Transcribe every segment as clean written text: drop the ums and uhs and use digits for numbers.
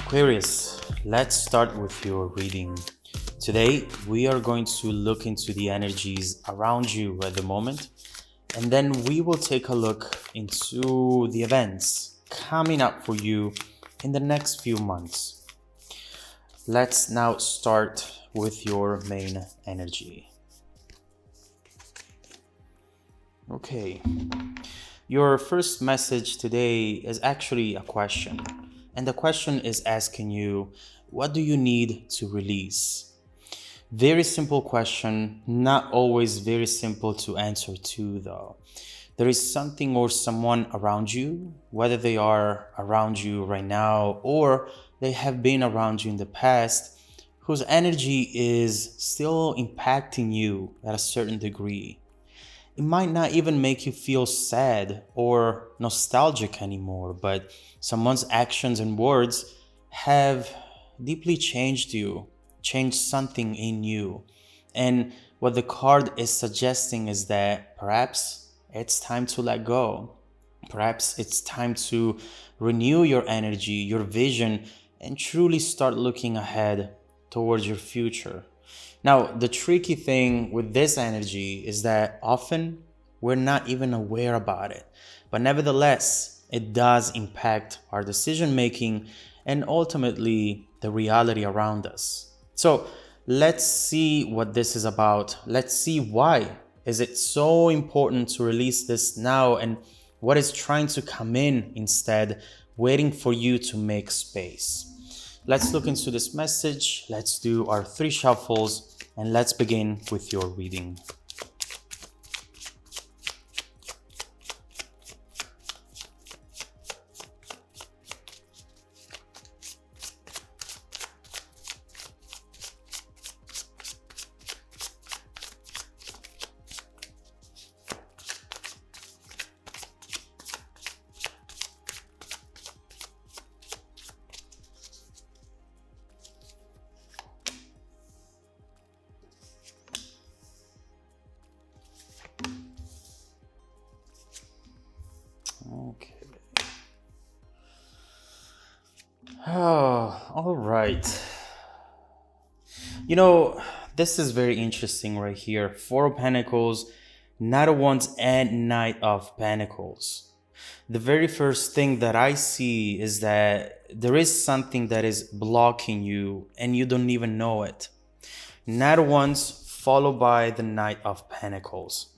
Aquarius, let's start with your reading. Today, we are going to look into the energies around you at the moment, and then we will take a look into the events coming up for you in the next few months. Let's now start with your main energy. Okay, your first message today is actually a question. And the question is asking you, what do you need to release? Very simple question, not always very simple to answer to though. There is something or someone around you, whether they are around you right now or they have been around you in the past, whose energy is still impacting you at a certain degree. It might not even make you feel sad or nostalgic anymore, but someone's actions and words have deeply changed you, changed something in you. And what the card is suggesting is that perhaps it's time to let go. Perhaps it's time to renew your energy, your vision, and truly start looking ahead towards your future. Now, the tricky thing with this energy is that often we're not even aware about it, but nevertheless, it does impact our decision making and ultimately the reality around us. So let's see what this is about. Let's see why is it so important to release this now and what is trying to come in instead, waiting for you to make space. Let's look into this message. Let's do our 3 shuffles and let's begin with your reading. Okay. Oh, all right. This is very interesting right here. 4 of Pentacles, Knight of Wands, and Knight of Pentacles. The very first thing that I see is that there is something that is blocking you and you don't even know it. Knight of Wands followed by the Knight of Pentacles.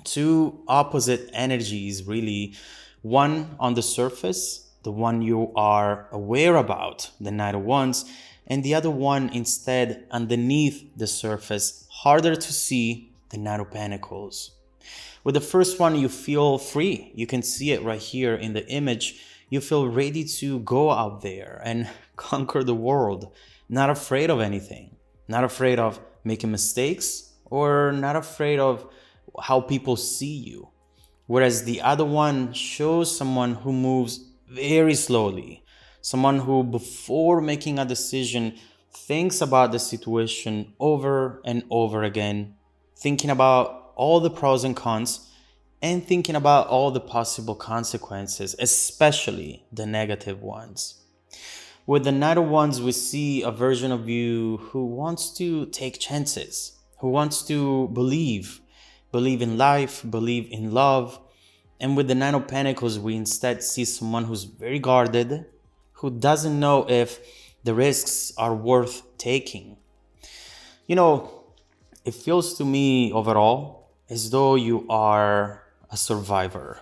2 opposite energies, really. One on the surface, the one you are aware about, the Knight of Wands, and the other one instead underneath the surface, harder to see, the Knight of Pentacles. With the first one, you feel free. You can see it right here in the image. You feel ready to go out there and conquer the world, not afraid of anything, not afraid of making mistakes, or not afraid of how people see you. Whereas the other one shows someone who moves very slowly, someone who before making a decision thinks about the situation over and over again, thinking about all the pros and cons and thinking about all the possible consequences, especially the negative ones. With the Knight of Wands, we see a version of you who wants to take chances, who wants to believe in life, believe in love. And with the Nine of Pentacles, we instead see someone who's very guarded, who doesn't know if the risks are worth taking. It feels to me overall as though you are a survivor.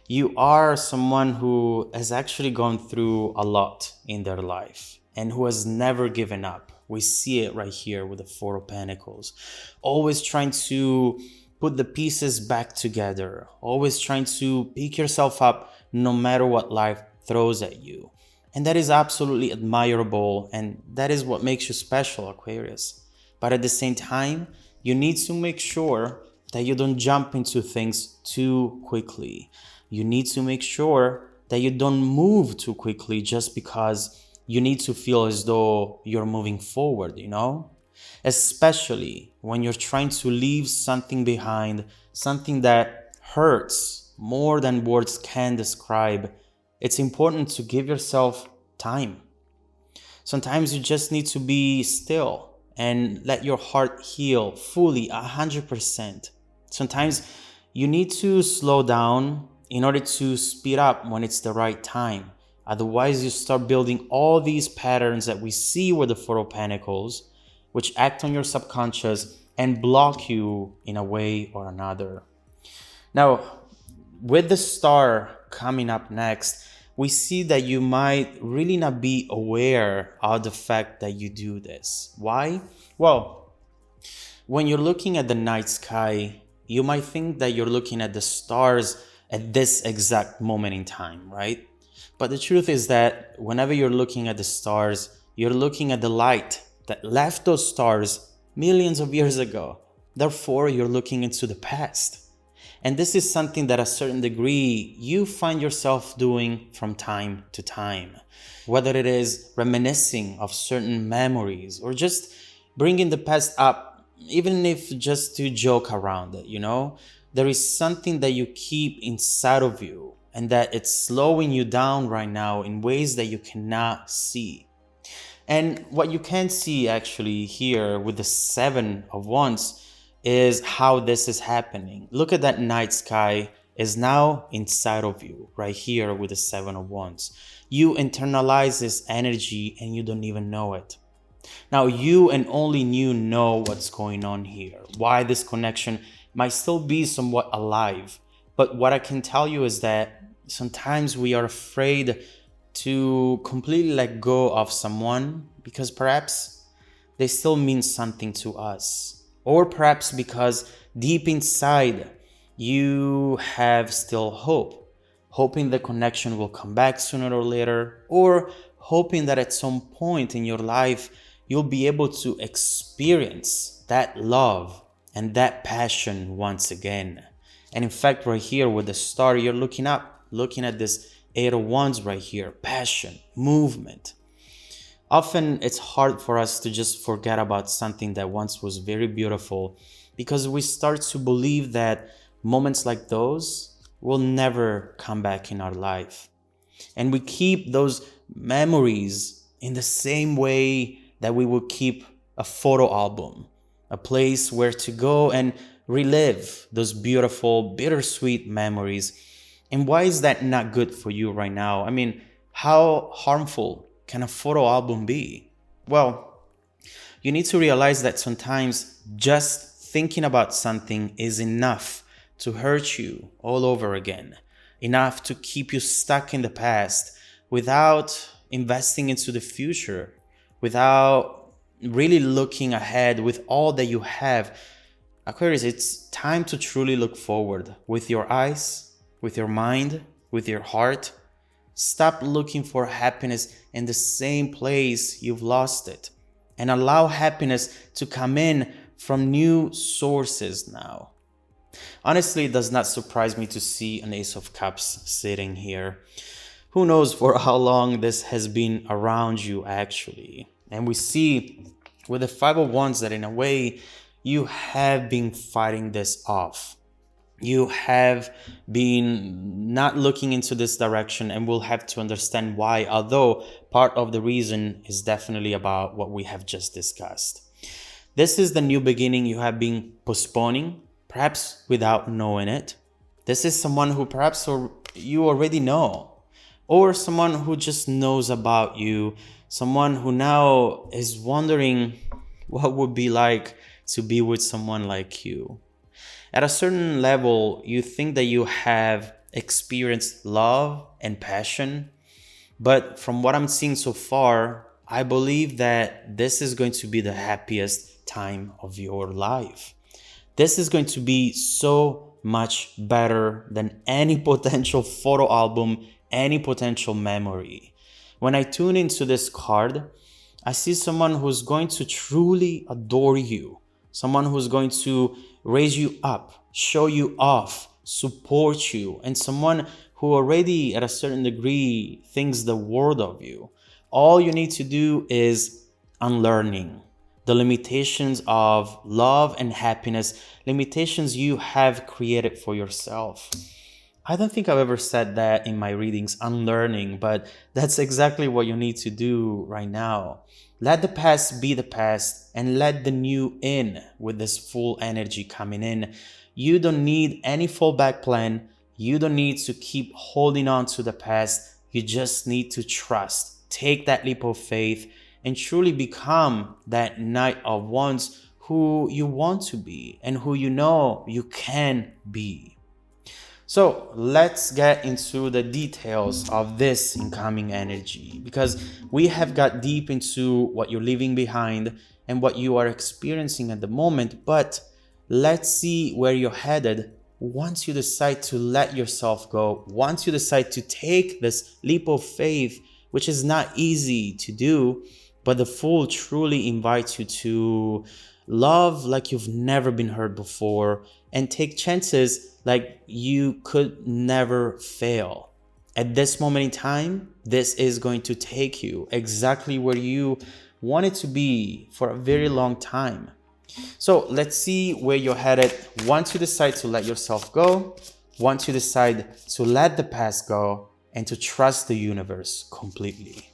You are someone who has actually gone through a lot in their life and who has never given up. We see it right here with the 4 of Pentacles. Always trying to put the pieces back together, always trying to pick yourself up no matter what life throws at you. And that is absolutely admirable, and that is what makes you special, Aquarius. But at the same time, you need to make sure that you don't jump into things too quickly. You need to make sure that you don't move too quickly just because you need to feel as though you're moving forward, especially when you're trying to leave something behind, something that hurts more than words can describe. It's important to give yourself time. Sometimes you just need to be still and let your heart heal fully, 100%. Sometimes you need to slow down in order to speed up when it's the right time. Otherwise, you start building all these patterns that we see with the Four of Pentacles, which act on your subconscious and block you in a way or another. Now, with the Star coming up next, we see that you might really not be aware of the fact that you do this. Why? Well, when you're looking at the night sky, you might think that you're looking at the stars at this exact moment in time, right? But the truth is that whenever you're looking at the stars, you're looking at the light that left those stars millions of years ago. Therefore, you're looking into the past. And this is something that, a certain degree, you find yourself doing from time to time. Whether it is reminiscing of certain memories or just bringing the past up, even if just to joke around it, there is something that you keep inside of you and that it's slowing you down right now in ways that you cannot see. And what you can see actually here with the Seven of Wands is how this is happening. Look at that night sky is now inside of you right here with the Seven of Wands. You internalize this energy and you don't even know it. Now you and only you know what's going on here, why this connection might still be somewhat alive. But what I can tell you is that sometimes we are afraid to completely let go of someone because perhaps they still mean something to us. Or perhaps because deep inside you have still hope, hoping the connection will come back sooner or later, or hoping that at some point in your life you'll be able to experience that love and that passion once again. And in fact, right here with the Star, you're looking up, looking at this Eight of Wands right here, passion, movement. Often it's hard for us to just forget about something that once was very beautiful because we start to believe that moments like those will never come back in our life. And we keep those memories in the same way that we would keep a photo album, a place where to go and relive those beautiful, bittersweet memories. And why is that not good for you right now? I mean, how harmful can a photo album be? Well, you need to realize that sometimes just thinking about something is enough to hurt you all over again, enough to keep you stuck in the past without investing into the future, without really looking ahead with all that you have. Aquarius, it's time to truly look forward with your eyes, with your mind, with your heart. Stop looking for happiness in the same place you've lost it and allow happiness to come in from new sources now. Honestly, it does not surprise me to see an Ace of Cups sitting here. Who knows for how long this has been around you actually. And we see with the Five of Wands that in a way you have been fighting this off. You have been not looking into this direction and will have to understand why, although part of the reason is definitely about what we have just discussed. This is the new beginning you have been postponing, perhaps without knowing it. This is someone who perhaps you already know, or someone who just knows about you, someone who now is wondering what would be like to be with someone like you. At a certain level, you think that you have experienced love and passion, but from what I'm seeing so far, I believe that this is going to be the happiest time of your life. This is going to be so much better than any potential photo album, any potential memory. When I tune into this card, I see someone who's going to truly adore you, someone who's going to raise you up, show you off, support you, and someone who already at a certain degree thinks the world of you. All you need to do is unlearning the limitations of love and happiness, limitations you have created for yourself. I don't think I've ever said that in my readings, unlearning, but that's exactly what you need to do right now. Let the past be the past and let the new in with this full energy coming in. You don't need any fallback plan. You don't need to keep holding on to the past. You just need to trust. Take that leap of faith and truly become that Knight of Wands who you want to be and who you know you can be. So let's get into the details of this incoming energy, because we have got deep into what you're leaving behind and what you are experiencing at the moment, but let's see where you're headed once you decide to let yourself go, once you decide to take this leap of faith, which is not easy to do, but the Fool truly invites you to love like you've never been hurt before and take chances like you could never fail. At this moment in time, this is going to take you exactly where you want it to be for a very long time. So let's see where you're headed once you decide to let yourself go, once you decide to let the past go and to trust the universe completely.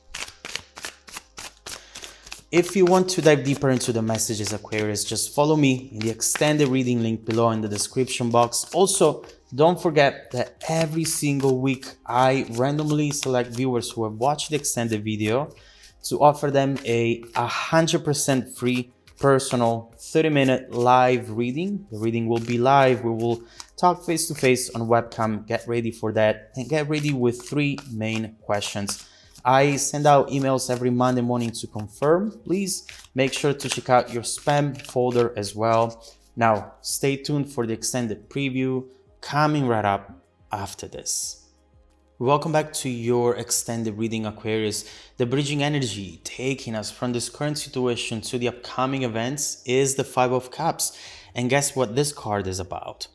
If you want to dive deeper into the messages, Aquarius, just follow me in the extended reading link below in the description box. Also, don't forget that every single week I randomly select viewers who have watched the extended video to offer them a 100% free personal 30-minute live reading. The reading will be live. We will talk face-to-face on webcam. Get ready for that and get ready with 3 main questions. I send out emails every Monday morning to confirm. Please make sure to check out your spam folder as well. Now, stay tuned for the extended preview coming right up after this. Welcome back to your extended reading, Aquarius. The bridging energy taking us from this current situation to the upcoming events is the Five of Cups. And guess what this card is about?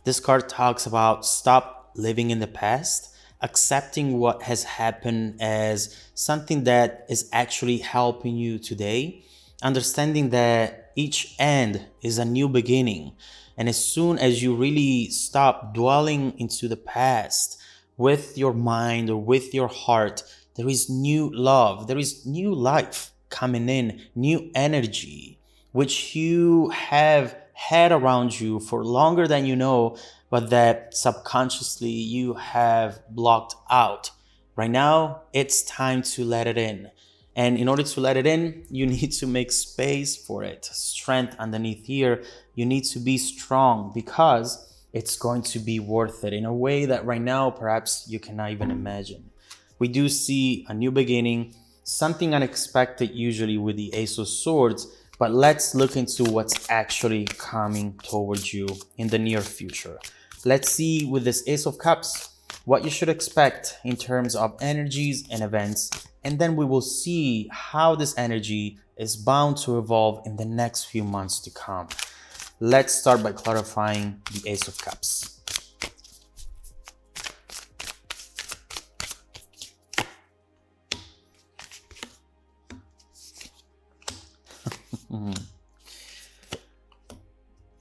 This card talks about stop living in the past, accepting what has happened as something that is actually helping you today, understanding that each end is a new beginning. And as soon as you really stop dwelling into the past with your mind or with your heart, there is new love, there is new life coming in, new energy, which you have had around you for longer than you know, but that subconsciously you have blocked out. Right now, it's time to let it in. And in order to let it in, you need to make space for it. Strength underneath here. You need to be strong because it's going to be worth it in a way that right now, perhaps you cannot even imagine. We do see a new beginning, something unexpected usually with the Ace of Swords, but let's look into what's actually coming towards you in the near future. Let's see with this Ace of Cups what you should expect in terms of energies and events, and then we will see how this energy is bound to evolve in the next few months to come. Let's start by clarifying the Ace of Cups.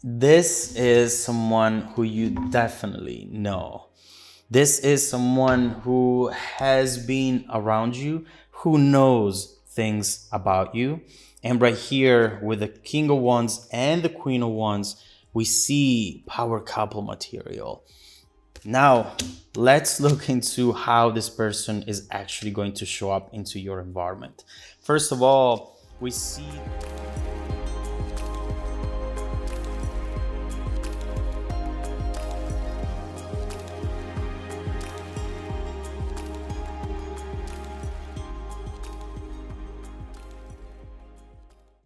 This is someone who you definitely know. This is someone who has been around you, who knows things about you. And right here with the King of Wands and the Queen of Wands, we see power couple material. Now, let's look into how this person is actually going to show up into your environment. First of all, we see